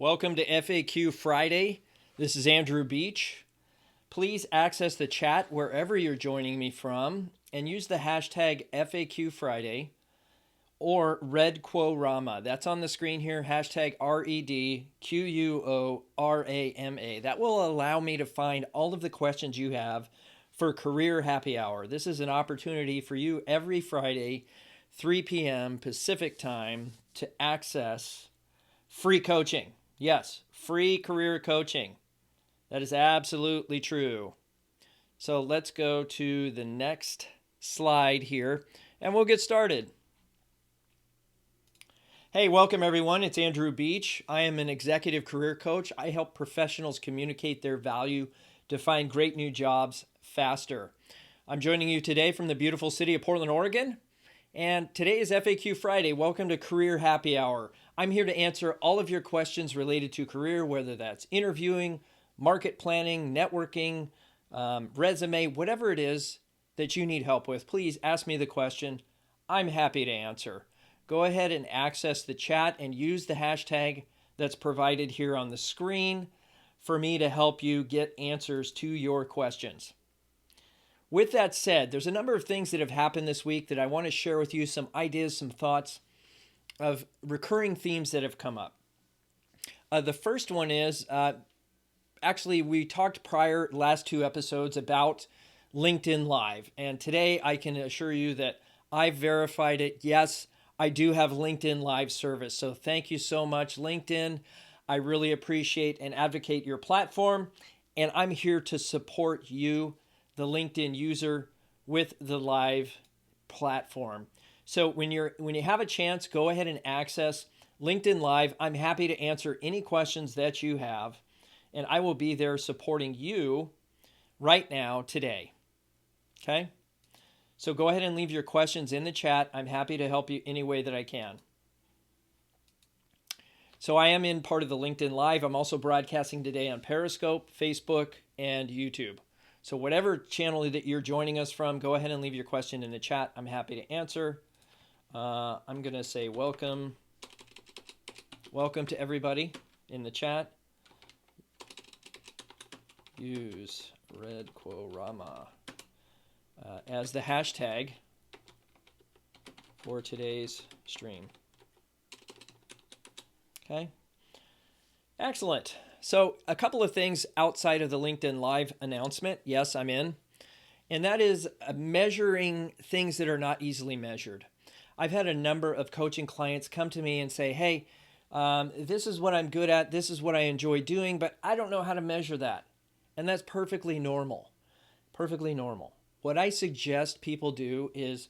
Welcome to FAQ Friday. This is Andrew Beach. Please access the chat wherever you're joining me from and use the hashtag FAQ Friday or RedQuorama. That's on the screen here, hashtag REDQUORAMA. That will allow me to find all of the questions you have for Career Happy Hour. This is an opportunity for you every Friday, 3 p.m. Pacific time, to access free coaching. Yes, free career coaching. That is absolutely true. So let's go to the next slide here and we'll get started. Hey, welcome everyone. It's Andrew Beach. I am an executive career coach. I help professionals communicate their value to find great new jobs faster. I'm joining you today from the beautiful city of Portland, Oregon. And today is FAQ Friday. Welcome to Career Happy Hour. I'm here to answer all of your questions related to career, whether that's interviewing, market planning, networking, resume, whatever it is that you need help with. Please ask me the question. I'm happy to answer. Go ahead and access the chat and use the hashtag that's provided here on the screen for me to help you get answers to your questions. With that said, there's a number of things that have happened this week that I want to share with you, some ideas, some thoughts of recurring themes that have come up. The first one is, actually we talked last two episodes about LinkedIn Live. And today I can assure you that I've verified it. Yes, I do have LinkedIn Live service. So thank you so much, LinkedIn. I really appreciate and advocate your platform. And I'm here to support you, the LinkedIn user, with the live platform. So when you have a chance, go ahead and access LinkedIn Live. I'm happy to answer any questions that you have, and I will be there supporting you right now today. Okay? So go ahead and leave your questions in the chat. I'm happy to help you any way that I can. So I am in part of the LinkedIn Live. I'm also broadcasting today on Periscope, Facebook, and YouTube. So whatever channel that you're joining us from, go ahead and leave your question in the chat. I'm happy to answer. I'm going to say welcome. Welcome to everybody in the chat. Use RedQuorama as the hashtag for today's stream. Okay. Excellent. So a couple of things outside of the LinkedIn Live announcement. Yes, I'm in. And that is measuring things that are not easily measured. I've had a number of coaching clients come to me and say, hey, this is what I'm good at. This is what I enjoy doing, but I don't know how to measure that. And that's perfectly normal. Perfectly normal. What I suggest people do is,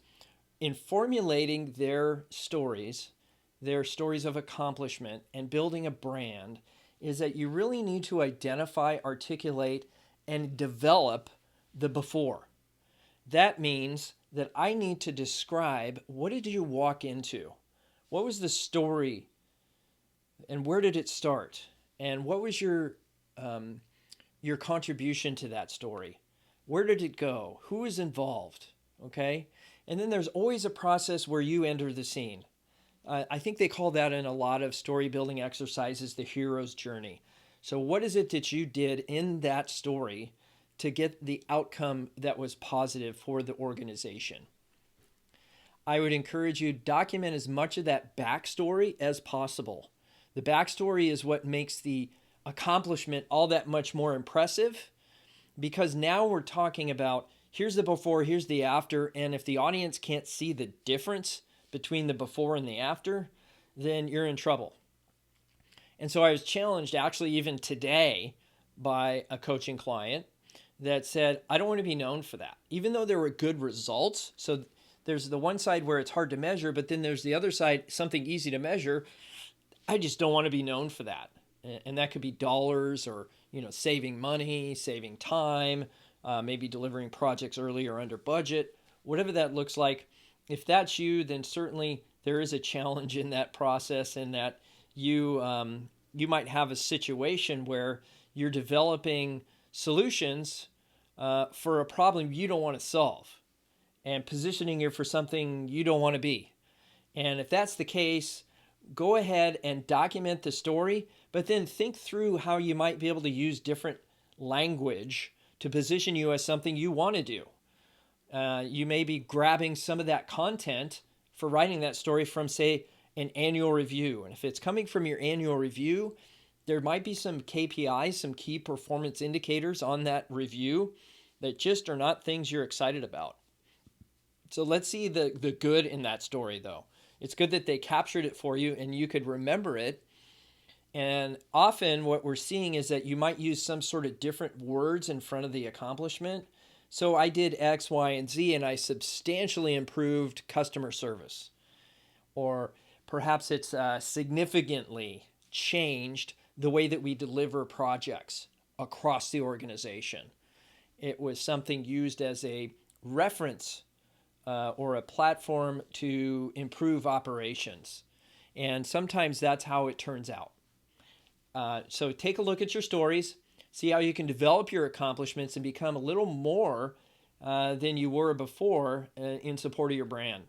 in formulating their stories of accomplishment and building a brand, is that you really need to identify, articulate, and develop the before. That means that I need to describe, what did you walk into? What was the story? And where did it start? And what was your contribution to that story? Where did it go? Who is involved? Okay? And then there's always a process where you enter the scene. I think they call that in a lot of story building exercises the hero's journey. So what is it that you did in that story to get the outcome that was positive for the organization? I would encourage you to document as much of that backstory as possible. The backstory is what makes the accomplishment all that much more impressive, because now we're talking about here's the before, here's the after, and if the audience can't see the difference between the before and the after, then you're in trouble. And so I was challenged actually even today by a coaching client that said, I don't want to be known for that. Even though there were good results. So there's the one side where it's hard to measure, but then there's the other side, something easy to measure. I just don't want to be known for that. And that could be dollars or, saving money, saving time, maybe delivering projects early or under budget, whatever that looks like. If that's you, then certainly there is a challenge in that process, in that you might have a situation where you're developing solutions for a problem you don't want to solve and positioning you for something you don't want to be. And if that's the case, go ahead and document the story, but then think through how you might be able to use different language to position you as something you want to do. You may be grabbing some of that content for writing that story from, say, an annual review. And if it's coming from your annual review, there might be some KPIs, some key performance indicators on that review that just are not things you're excited about. So let's see the good in that story, though. It's good that they captured it for you and you could remember it. And often what we're seeing is that you might use some sort of different words in front of the accomplishment. So I did X, Y, and Z, and I substantially improved customer service. Or perhaps it's significantly changed the way that we deliver projects across the organization. It was something used as a reference or a platform to improve operations. And sometimes that's how it turns out. So take a look at your stories, see how you can develop your accomplishments and become a little more than you were before in support of your brand.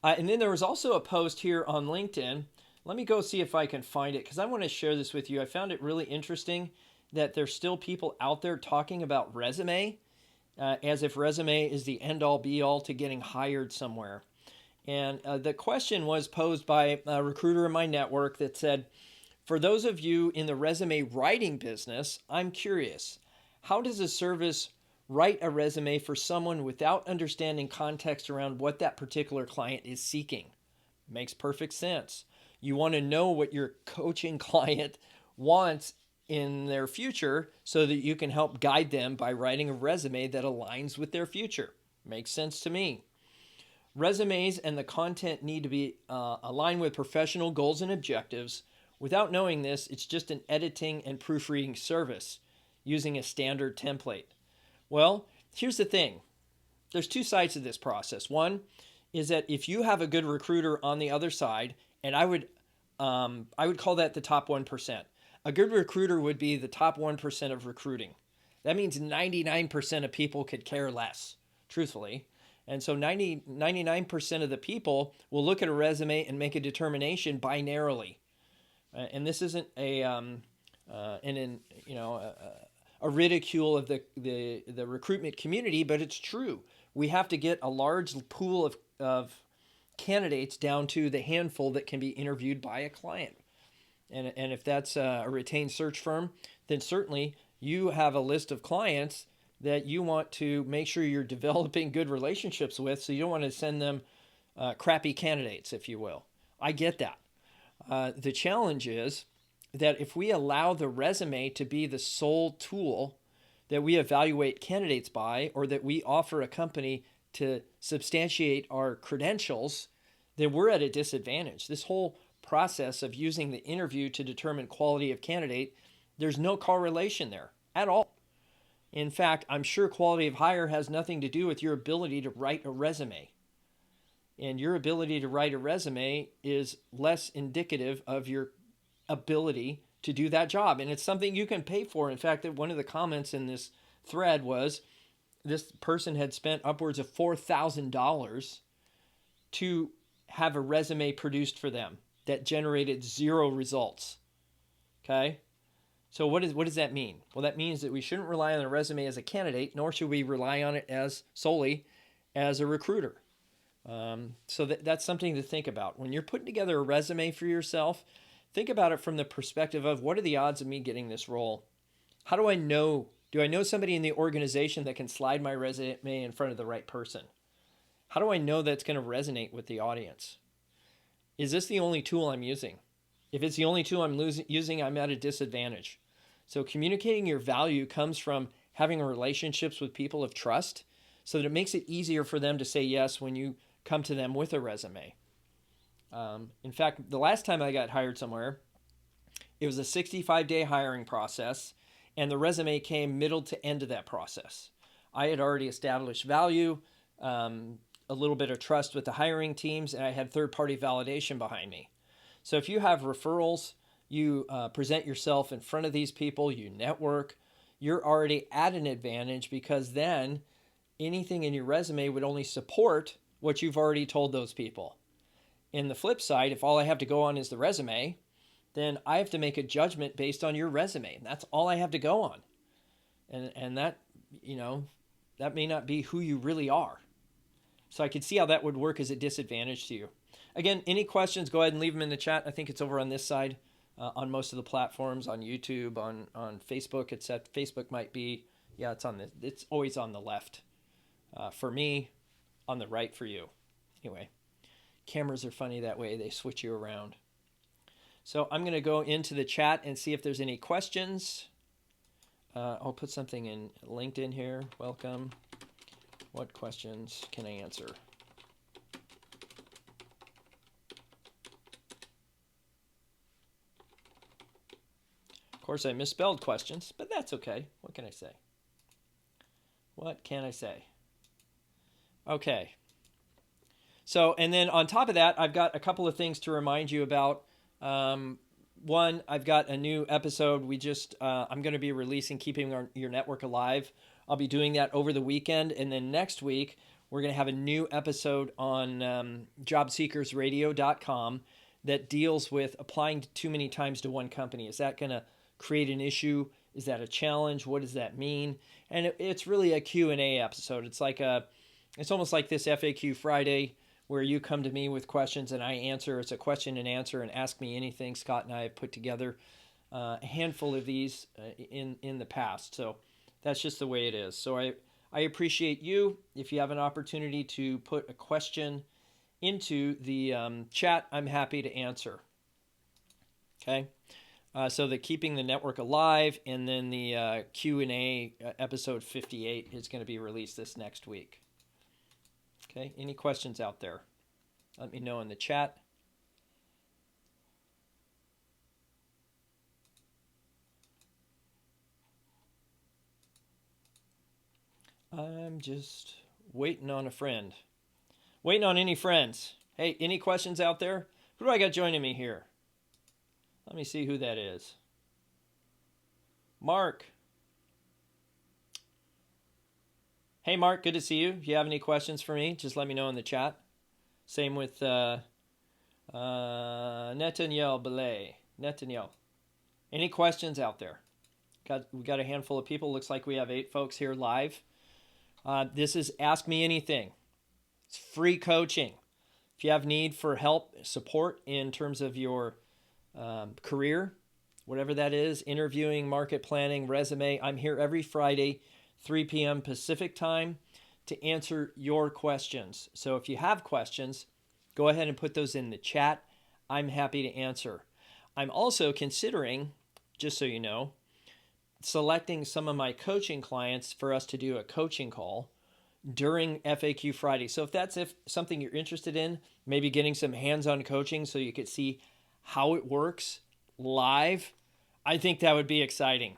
And then there was also a post here on LinkedIn. Let me go see if I can find it because I want to share this with you. I found it really interesting that there's still people out there talking about resume as if resume is the end-all be-all to getting hired somewhere. And the question was posed by a recruiter in my network that said, for those of you in the resume writing business, I'm curious, how does a service write a resume for someone without understanding context around what that particular client is seeking? Makes perfect sense. You want to know what your coaching client wants in their future so that you can help guide them by writing a resume that aligns with their future. Makes sense to me. Resumes and the content need to be aligned with professional goals and objectives. Without knowing this, it's just an editing and proofreading service using a standard template. Well, here's the thing. There's two sides to this process. One is that if you have a good recruiter on the other side, and I would call that the top 1%. A good recruiter would be the top 1% of recruiting. That means 99% of people could care less, truthfully. And so 99% of the people will look at a resume and make a determination binarily. And this isn't a ridicule of the recruitment community, but it's true. We have to get a large pool of candidates down to the handful that can be interviewed by a client. And if that's a retained search firm, then certainly you have a list of clients that you want to make sure you're developing good relationships with, so you don't want to send them crappy candidates, if you will. I get that. The challenge is that if we allow the resume to be the sole tool that we evaluate candidates by, or that we offer a company to substantiate our credentials, then we're at a disadvantage. This whole process of using the interview to determine quality of candidate, there's no correlation there at all. In fact, I'm sure quality of hire has nothing to do with your ability to write a resume. And your ability to write a resume is less indicative of your ability to do that job. And it's something you can pay for. In fact, one of the comments in this thread was this person had spent upwards of $4,000 to have a resume produced for them that generated 0 results. Okay? So what does that mean? Well, that means that we shouldn't rely on a resume as a candidate, nor should we rely on it as solely as a recruiter. So that's something to think about. When you're putting together a resume for yourself, think about it from the perspective of, what are the odds of me getting this role? How do I know? Do I know somebody in the organization that can slide my resume in front of the right person? How do I know that's going to resonate with the audience? Is this the only tool I'm using? If it's the only tool I'm using, I'm at a disadvantage. So communicating your value comes from having relationships with people of trust, so that it makes it easier for them to say yes when you come to them with a resume. In fact, the last time I got hired somewhere, it was a 65-day hiring process, and the resume came middle to end of that process. I had already established value, a little bit of trust with the hiring teams, and I had third-party validation behind me. So if you have referrals, you present yourself in front of these people, you network, you're already at an advantage, because then anything in your resume would only support what you've already told those people. In the flip side, if all I have to go on is the resume, then I have to make a judgment based on your resume. And that's all I have to go on. And that, that may not be who you really are. So I could see how that would work as a disadvantage to you. Again, any questions, go ahead and leave them in the chat. I think it's over on this side, on most of the platforms, on YouTube, on Facebook. Except Facebook might be, it's always on the left for me, on the right for you. Anyway, cameras are funny that way. They switch you around. So I'm going to go into the chat and see if there's any questions. I'll put something in LinkedIn here. Welcome. What questions can I answer? Of course, I misspelled questions, but that's okay. What can I say? What can I say? Okay. So, and then on top of that, I've got a couple of things to remind you about. One, I've got a new episode. I'm going to be releasing Keeping Your Network Alive. I'll be doing that over the weekend. And then next week, we're going to have a new episode on jobseekersradio.com that deals with applying too many times to one company. Is that going to create an issue? Is that a challenge? What does that mean? And it's really a Q&A episode. It's almost like this FAQ Friday where you come to me with questions and I answer. It's a question and answer and ask me anything. Scott and I have put together a handful of these in the past. So that's just the way it is. So I appreciate you. If you have an opportunity to put a question into the chat, I'm happy to answer. Okay. So the Keeping the Network Alive and then the Q&A episode 58 is going to be released this next week. Okay, any questions out there? Let me know in the chat. I'm just waiting on a friend. Waiting on any friends. Hey, any questions out there? Who do I got joining me here? Let me see who that is. Mark. Hey, Mark, good to see you. If you have any questions for me, just let me know in the chat. Same with Netanyahu Belay. Netanyahu. Any questions out there? We got a handful of people. Looks like we have 8 folks here live. This is Ask Me Anything. It's free coaching. If you have need for help, support in terms of your career, whatever that is, interviewing, market planning, resume, I'm here every Friday, 3 p.m. Pacific time to answer your questions. So if you have questions, go ahead and put those in the chat. I'm happy to answer. I'm also considering, just so you know, selecting some of my coaching clients for us to do a coaching call during FAQ Friday. So if that's something you're interested in, maybe getting some hands-on coaching so you could see how it works live, I think that would be exciting.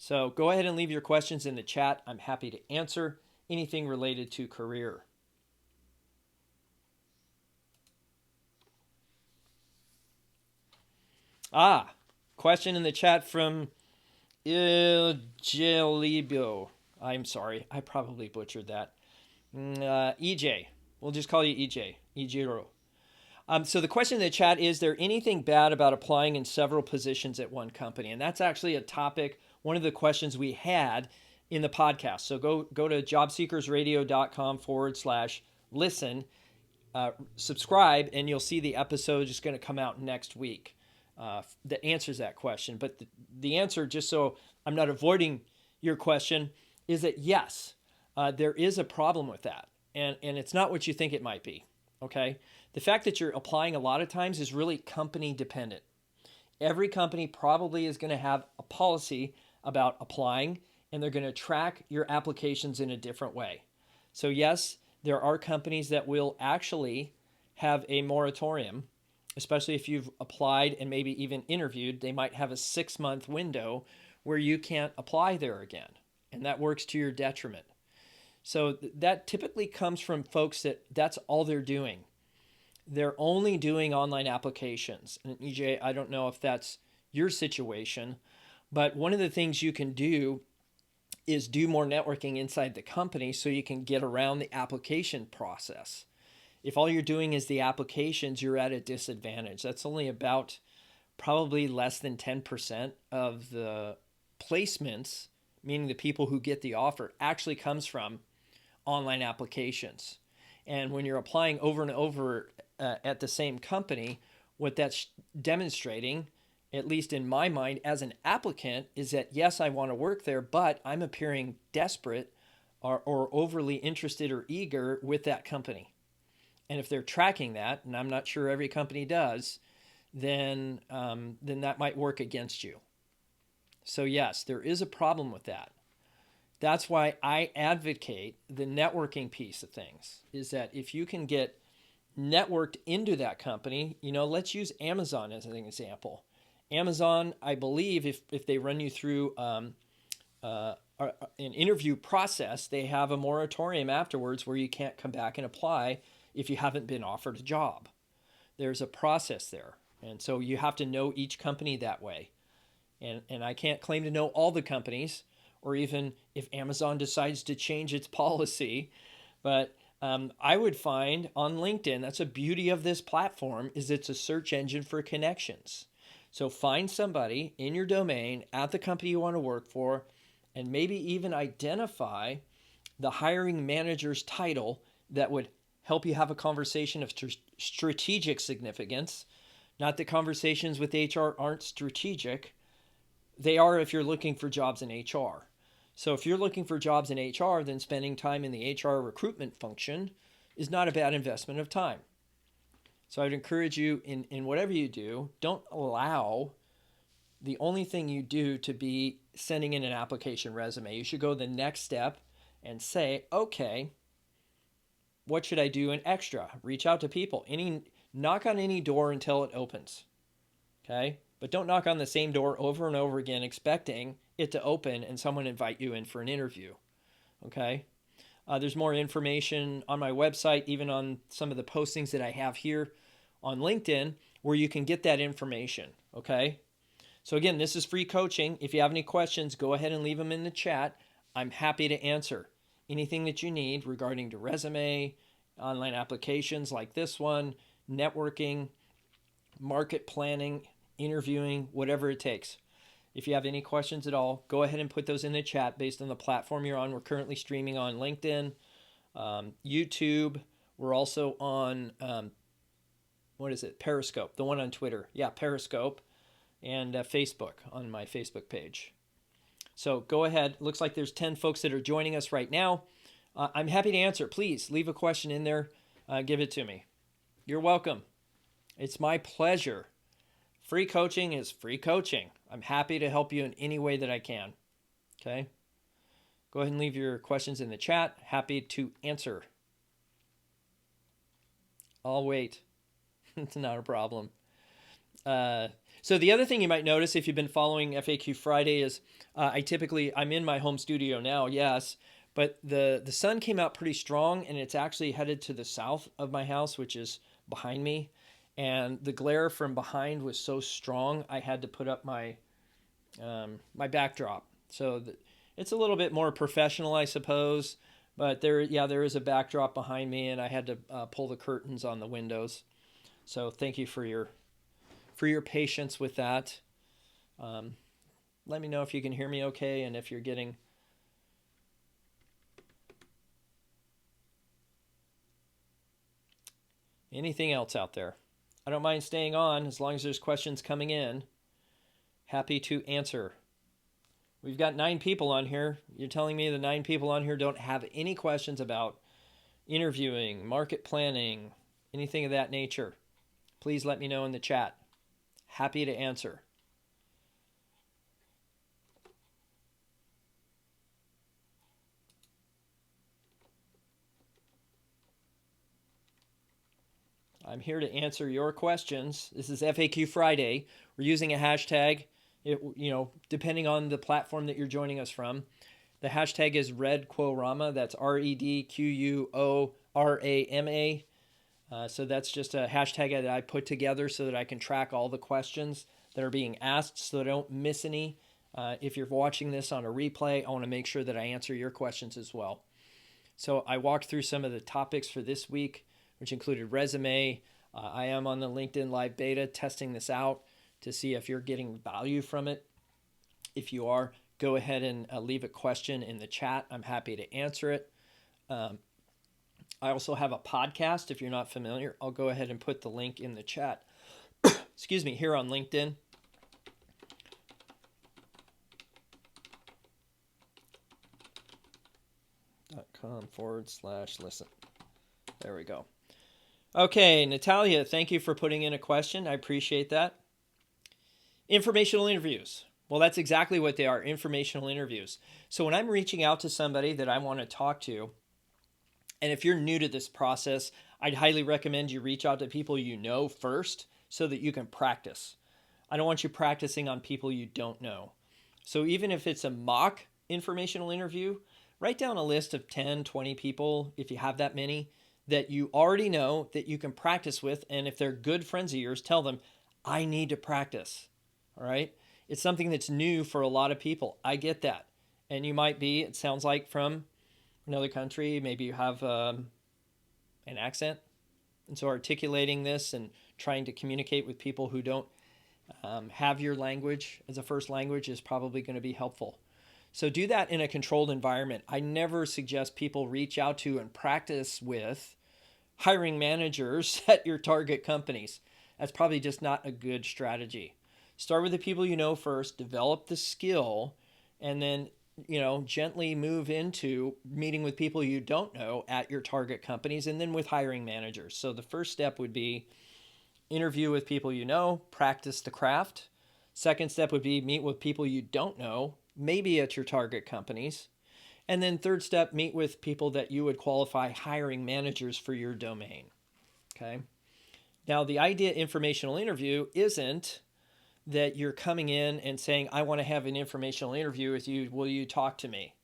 So go ahead and leave your questions in the chat. I'm happy to answer anything related to career. Question in the chat from Ilgelibio. I'm sorry, I probably butchered that. EJ. We'll just call you EJ. Ejiro. So the question in the chat is there anything bad about applying in several positions at one company? And that's actually a topic, one of the questions we had in the podcast. So go to jobseekersradio.com/listen, subscribe, and you'll see the episode is going to come out next week that answers that question. But the answer, just so I'm not avoiding your question, is that yes, there is a problem with that. And it's not what you think it might be, okay? The fact that you're applying a lot of times is really company dependent. Every company probably is going to have a policy about applying, and they're going to track your applications in a different way. So yes, there are companies that will actually have a moratorium, especially if you've applied and maybe even interviewed. They might have a 6-month window where you can't apply there again, and that works to your detriment. So that typically comes from folks that's all they're doing. They're only doing online applications. And EJ, I don't know if that's your situation, but one of the things you can do is do more networking inside the company so you can get around the application process. If all you're doing is the applications, you're at a disadvantage. That's only about probably less than 10% of the placements, meaning the people who get the offer, actually comes from online applications. And when you're applying over and over at the same company, what that's demonstrating, at least in my mind as an applicant, is that yes, I want to work there, but I'm appearing desperate or overly interested or eager with that company. And if they're tracking that, and I'm not sure every company does, then that might work against you. So yes, there is a problem with that. That's why I advocate the networking piece of things, is that if you can get networked into that company, let's use Amazon as an example. Amazon, I believe, if they run you through an interview process, they have a moratorium afterwards where you can't come back and apply if you haven't been offered a job. There's a process there. And so you have to know each company that way. And I can't claim to know all the companies, or even if Amazon decides to change its policy. But I would find on LinkedIn, that's a beauty of this platform, is it's a search engine for connections. So find somebody in your domain at the company you want to work for, and maybe even identify the hiring manager's title that would help you have a conversation of strategic significance. Not that conversations with HR aren't strategic. They are if you're looking for jobs in HR. So if you're looking for jobs in HR, then spending time in the HR recruitment function is not a bad investment of time. So I'd encourage you in whatever you do, don't allow the only thing you do to be sending in an application resume. You should go the next step and say, okay, what should I do in extra? Reach out to people. Knock on any door until it opens. Okay? But don't knock on the same door over and over again expecting it to open and someone invite you in for an interview. Okay? There's more information on my website, even on some of the postings that I have here on LinkedIn, where you can get that information. Okay? So again, this is free coaching. If you have any questions, go ahead and leave them in the chat. I'm happy to answer anything that you need regarding the resume, online applications like this one, networking, market planning, interviewing, whatever it takes. If you have any questions at all, go ahead and put those in the chat based on the platform you're on. We're currently streaming on LinkedIn, YouTube. We're also on, Periscope, the one on Twitter. Yeah, Periscope, and Facebook on my Facebook page. So go ahead. Looks like there's 10 folks that are joining us right now. I'm happy to answer. Please leave a question in there. Give it to me. You're welcome. It's my pleasure. Free coaching is free coaching. I'm happy to help you in any way that I can. Okay? Go ahead and leave your questions in the chat. Happy to answer. I'll wait. It's not a problem. So the other thing you might notice if you've been following FAQ Friday is I'm in my home studio now, yes, but the sun came out pretty strong and it's actually headed to the south of my house, which is behind me. And the glare from behind was so strong, I had to put up my backdrop. So it's a little bit more professional, I suppose. But there is a backdrop behind me, and I had to pull the curtains on the windows. So thank you for your patience with that. Let me know if you can hear me okay, and if you're getting anything else out there. I don't mind staying on as long as there's questions coming in. Happy to answer. We've got 9 people on here. You're telling me the 9 people on here don't have any questions about interviewing, market planning, anything of that nature. Please let me know in the chat. Happy to answer. I'm here to answer your questions. This is FAQ Friday. We're using a hashtag, depending on the platform that you're joining us from. The hashtag is RedQuorama. That's RedQuorama. So that's just a hashtag that I put together so that I can track all the questions that are being asked so I don't miss any. If you're watching this on a replay, I want to make sure that I answer your questions as well. So I walked through some of the topics for this week. which included resume. I am on the LinkedIn Live Beta testing this out to see if you're getting value from it. If you are, go ahead and leave a question in the chat. I'm happy to answer it. I also have a podcast. If you're not familiar, I'll go ahead and put the link in the chat. Excuse me, here on LinkedIn. .com/listen. There we go. Okay, Natalia, thank you for putting in a question. I appreciate that. Informational interviews. Well, that's exactly what they are, informational interviews. So when I'm reaching out to somebody that I want to talk to, and if you're new to this process, I'd highly recommend you reach out to people you know first so that you can practice. I don't want you practicing on people you don't know. So even if it's a mock informational interview, write down a list of 10, 20 people, if you have that many, that you already know that you can practice with. And if they're good friends of yours, tell them, I need to practice. All right? It's something that's new for a lot of people. I get that. And you might be, it sounds like, from another country. Maybe you have an accent. And so articulating this and trying to communicate with people who don't have your language as a first language is probably going to be helpful. So do that in a controlled environment. I never suggest people reach out to and practice with hiring managers at your target companies. That's probably just not a good strategy. Start with the people you know first, develop the skill, and then, gently move into meeting with people you don't know at your target companies and then with hiring managers. So the first step would be interview with people you know, practice the craft. Second step would be meet with people you don't know, maybe at your target companies. And then third step, meet with people that you would qualify hiring managers for your domain. Okay. Now, the idea informational interview isn't that you're coming in and saying, I want to have an informational interview with you. Will you talk to me?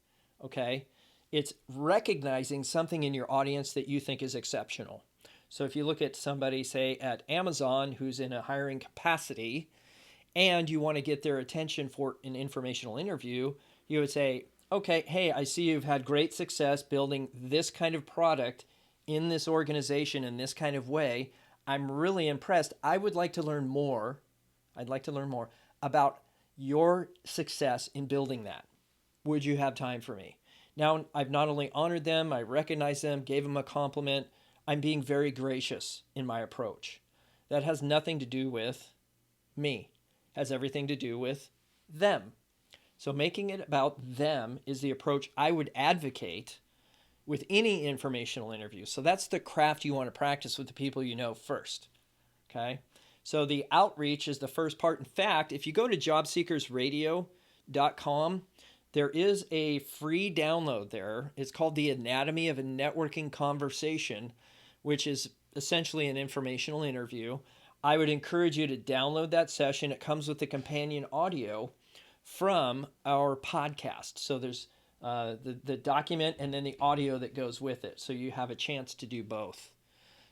Okay. It's recognizing something in your audience that you think is exceptional. So if you look at somebody, say, at Amazon who's in a hiring capacity and you want to get their attention for an informational interview, you would say, okay, hey, I see you've had great success building this kind of product in this organization in this kind of way. I'm really impressed. I would like to learn more. I'd like to learn more about your success in building that. Would you have time for me? Now, I've not only honored them, I recognize them, gave them a compliment. I'm being very gracious in my approach. That has nothing to do with me. It has everything to do with them. So making it about them is the approach I would advocate with any informational interview. So that's the craft you want to practice with the people you know first. Okay? So the outreach is the first part. In fact, if you go to jobseekersradio.com, there is a free download there. It's called The Anatomy of a Networking Conversation, which is essentially an informational interview. I would encourage you to download that session. It comes with the companion audio from our podcast. So there's the document and then the audio that goes with it. So you have a chance to do both.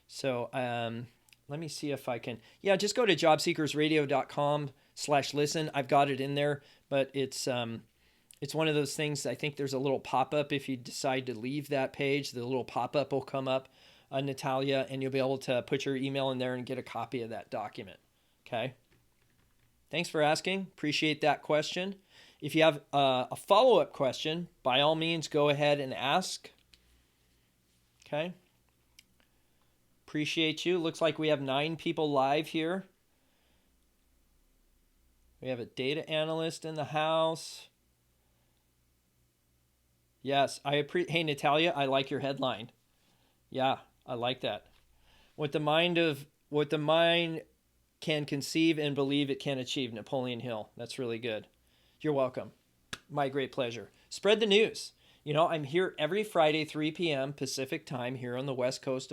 So let me see if I can. Yeah, just go to jobseekersradio.com/listen. I've got it in there, but it's one of those things. I think there's a little pop-up if you decide to leave that page. The little pop-up will come up, Natalia, and you'll be able to put your email in there and get a copy of that document. Okay. Thanks for asking. Appreciate that question. If you have a follow-up question, by all means, go ahead and ask. Okay. Appreciate you. Looks like we have 9 people live here. We have a data analyst in the house. Yes, hey, Natalia, I like your headline. Yeah, I like that. What the mind can conceive and believe it can achieve. Napoleon Hill. That's really good. You're welcome. My great pleasure. Spread the news. I'm here every Friday, 3 p.m. Pacific time here on the West Coast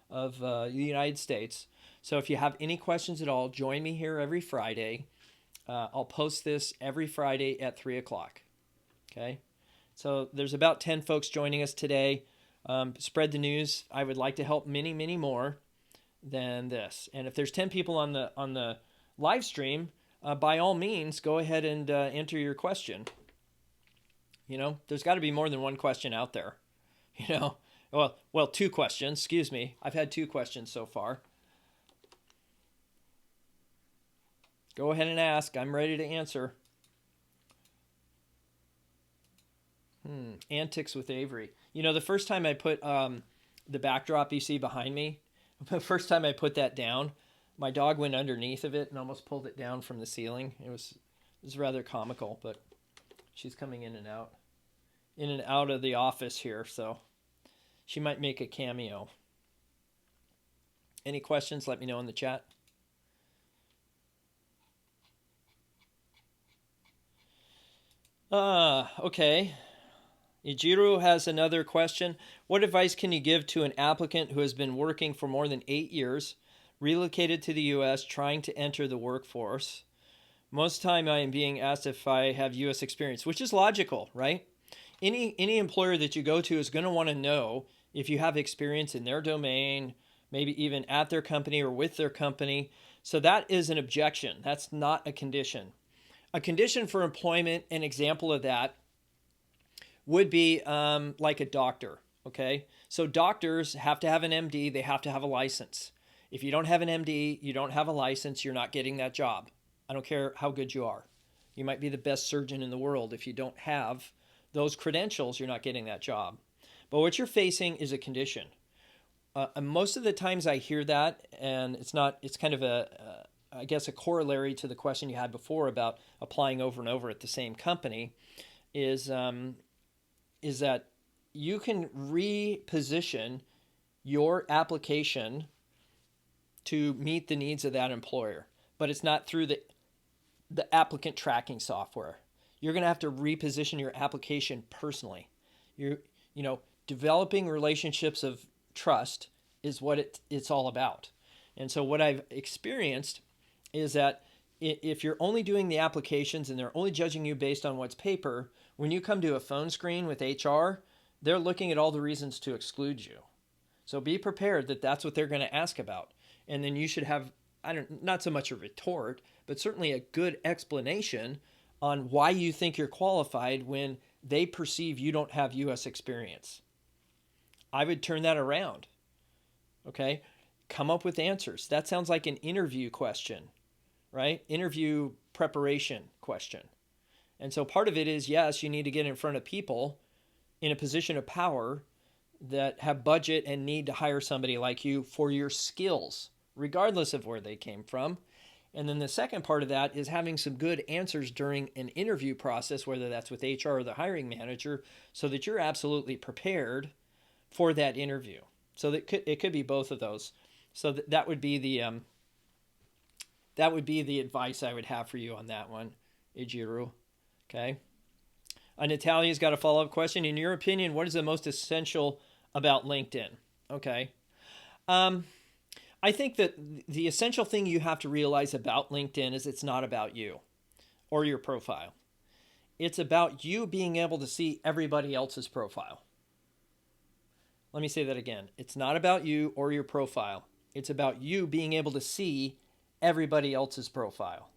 of the United States. So if you have any questions at all, join me here every Friday. I'll post this every Friday at 3 o'clock. Okay? So there's about 10 folks joining us today. Spread the news. I would like to help many, many more than this. And if there's 10 people on the live stream, by all means, go ahead and enter your question. There's got to be more than one question out there. Well, two questions. Excuse me. I've had two questions so far. Go ahead and ask. I'm ready to answer. Antics with Avery. You know, the first time I put the backdrop you see behind me, the first time I put that down, my dog went underneath of it and almost pulled it down from the ceiling. It was rather comical, but she's coming in and out of the office here, so she might make a cameo. Any questions? Let me know in the chat. Okay. Ijiru has another question. What advice can you give to an applicant who has been working for more than 8 years, relocated to the U.S., trying to enter the workforce? Most time I am being asked if I have U.S. experience, which is logical, right? Any employer that you go to is going to want to know if you have experience in their domain, maybe even at their company or with their company. So that is an objection. That's not a condition. A condition for employment, an example of that, would be like a doctor, okay? So doctors have to have an MD, they have to have a license. If you don't have an MD, you don't have a license, you're not getting that job. I don't care how good you are. You might be the best surgeon in the world. If you don't have those credentials, you're not getting that job. But what you're facing is a condition. Most of the times I hear that, and it's kind of I guess a corollary to the question you had before about applying over and over at the same company, is that you can reposition your application to meet the needs of that employer, but it's not through the applicant tracking software. You're going to have to reposition your application personally. Developing relationships of trust is what it's all about. And so what I've experienced is that if you're only doing the applications and they're only judging you based on what's paper, when you come to a phone screen with HR, they're looking at all the reasons to exclude you. So be prepared that that's what they're going to ask about. And then you should have, not so much a retort, but certainly a good explanation on why you think you're qualified when they perceive you don't have U.S. experience. I would turn that around. Okay? Come up with answers. That sounds like an interview question, right? Interview preparation question. And so part of it is, yes, you need to get in front of people in a position of power that have budget and need to hire somebody like you for your skills, regardless of where they came from. And then the second part of that is having some good answers during an interview process, whether that's with HR or the hiring manager, so that you're absolutely prepared for that interview. So it could be both of those. So that would be the advice I would have for you on that one, Ijiru. Okay. Natalia's got a follow-up question. In your opinion, what is the most essential about LinkedIn? Okay. I think that the essential thing you have to realize about LinkedIn is it's not about you or your profile. It's about you being able to see everybody else's profile. Let me say that again. It's not about you or your profile. It's about you being able to see everybody else's profile.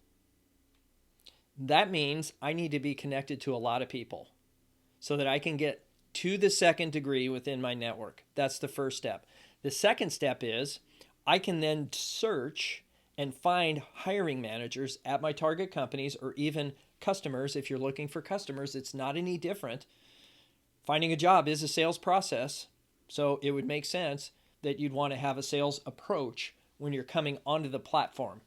That means I need to be connected to a lot of people so that I can get to the second degree within my network. That's the first step. The second step is I can then search and find hiring managers at my target companies, or even customers. If you're looking for customers, it's not any different. Finding a job is a sales process, so it would make sense that you'd want to have a sales approach when you're coming onto the platform.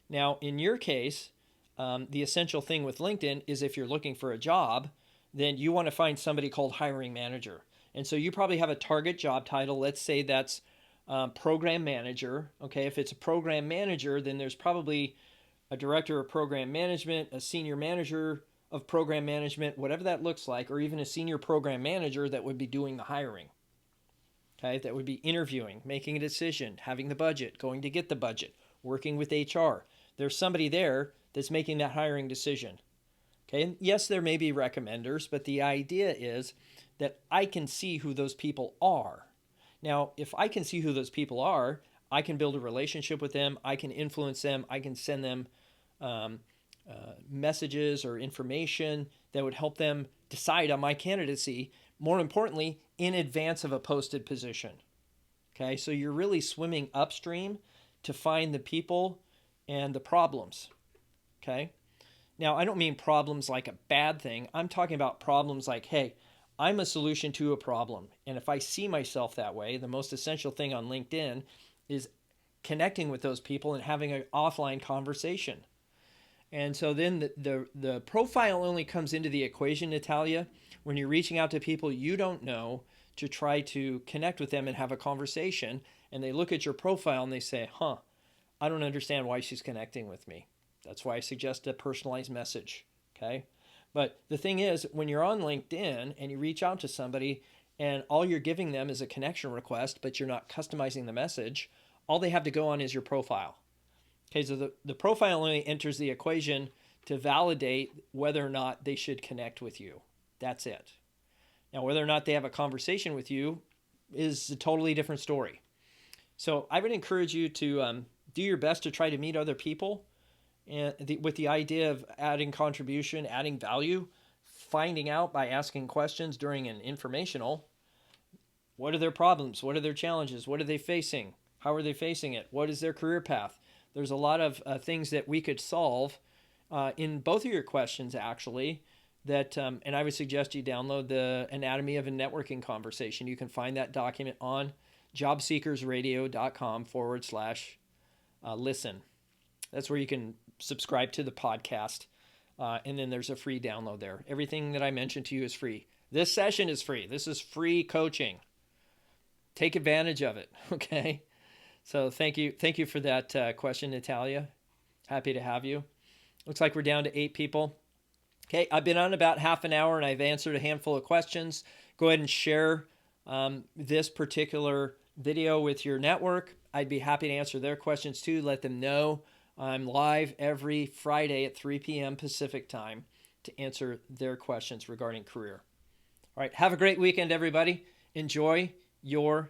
Now, in your case, the essential thing with LinkedIn is if you're looking for a job, then you want to find somebody called hiring manager. And so you probably have a target job title. Let's say that's program manager. Okay, if it's a program manager, then there's probably a director of program management, a senior manager of program management, whatever that looks like, or even a senior program manager that would be doing the hiring. Okay, that would be interviewing, making a decision, having the budget, going to get the budget, working with HR. There's somebody there that's making that hiring decision. Okay, and yes, there may be recommenders, but the idea is that I can see who those people are. Now, if I can see who those people are, I can build a relationship with them, I can influence them, I can send them messages or information that would help them decide on my candidacy, more importantly, in advance of a posted position. Okay, so you're really swimming upstream to find the people and the problems. Okay, now I don't mean problems like a bad thing. I'm talking about problems like, hey, I'm a solution to a problem. And if I see myself that way, the most essential thing on LinkedIn is connecting with those people and having an offline conversation. And so then the profile only comes into the equation, Natalia, when you're reaching out to people you don't know to try to connect with them and have a conversation. And they look at your profile and they say, huh, I don't understand why she's connecting with me. That's why I suggest a personalized message. Okay. But the thing is, when you're on LinkedIn and you reach out to somebody and all you're giving them is a connection request, but you're not customizing the message, all they have to go on is your profile. Okay, so the profile only enters the equation to validate whether or not they should connect with you. That's it. Now, whether or not they have a conversation with you is a totally different story. So I would encourage you to do your best to try to meet other people and with the idea of adding contribution, adding value, finding out by asking questions during an informational. What are their problems? What are their challenges? What are they facing? How are they facing it? What is their career path? There's a lot of things that we could solve in both of your questions, actually. That and I would suggest you download the Anatomy of a Networking Conversation. You can find that document on jobseekersradio.com/listen. That's where you can subscribe to the podcast. And then there's a free download there. Everything that I mentioned to you is free. This session is free. This is free coaching. Take advantage of it, okay? So thank you for that question, Natalia. Happy to have you. Looks like we're down to 8 people. Okay, I've been on about half an hour and I've answered a handful of questions. Go ahead and share this particular video with your network. I'd be happy to answer their questions too. Let them know I'm live every Friday at 3 p.m. Pacific time to answer their questions regarding career. All right, have a great weekend, everybody. Enjoy your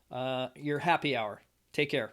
happy hour. Take care.